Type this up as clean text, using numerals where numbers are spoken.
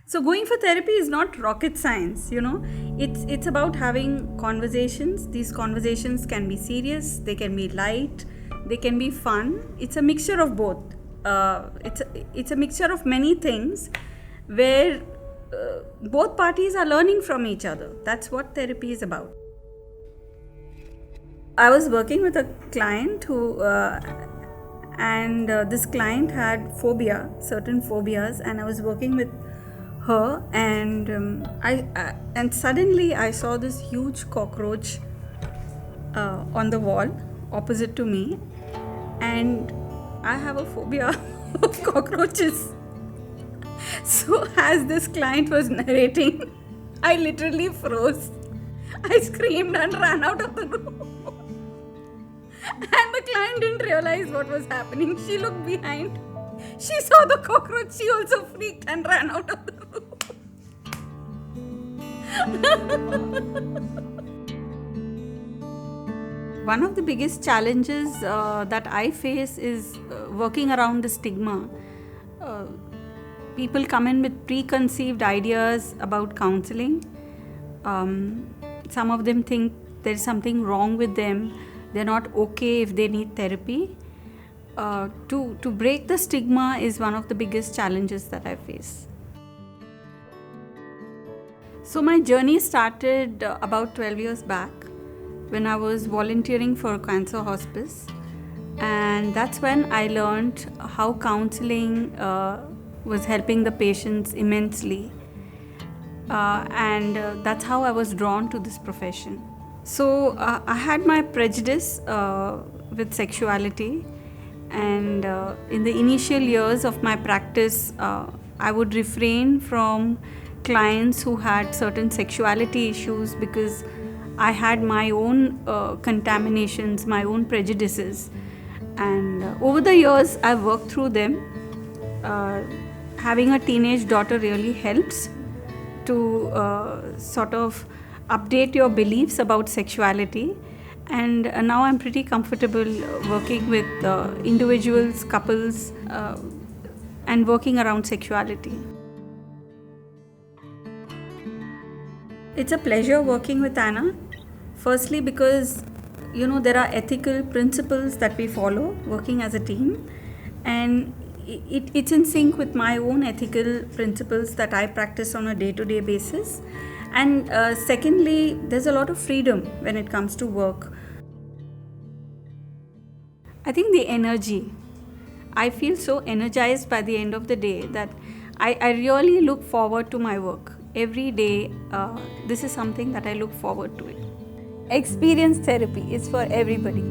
So going for therapy is not rocket science, you know. It's about having conversations. These conversations can be serious, they can be light, they can be fun. It's a mixture of both. It's a mixture of many things where both parties are learning from each other. That's what therapy is about. I was working with a client and this client had certain phobias, and I was working with her, and and suddenly I saw this huge cockroach on the wall opposite to me, and I have a phobia of cockroaches. So as this client was narrating, I literally froze. I screamed and ran out of the room. And the client didn't realize what was happening. She looked behind. She saw the cockroach. She also freaked and ran out of the room. One of the biggest challenges that I face is working around the stigma. People come in with preconceived ideas about counseling. Some of them think there's something wrong with them. They're not okay if they need therapy. To break the stigma is one of the biggest challenges that I face. So my journey started about 12 years back when I was volunteering for Cancer Hospice, and that's when I learned how counseling was helping the patients immensely, and that's how I was drawn to this profession. So I had my prejudice with sexuality, and in the initial years of my practice, I would refrain from clients who had certain sexuality issues because I had my own contaminations, my own prejudices, and over the years I've worked through them. Having a teenage daughter really helps to sort of update your beliefs about sexuality, and now I'm pretty comfortable working with individuals, couples, and working around sexuality. It's a pleasure working with Anna. Firstly, because there are ethical principles that we follow working as a team, and it's in sync with my own ethical principles that I practice on a day-to-day basis. And secondly, there's a lot of freedom when it comes to work. I think the energy. I feel so energized by the end of the day that I really look forward to my work. Every day, this is something that I look forward to it. Experience therapy is for everybody.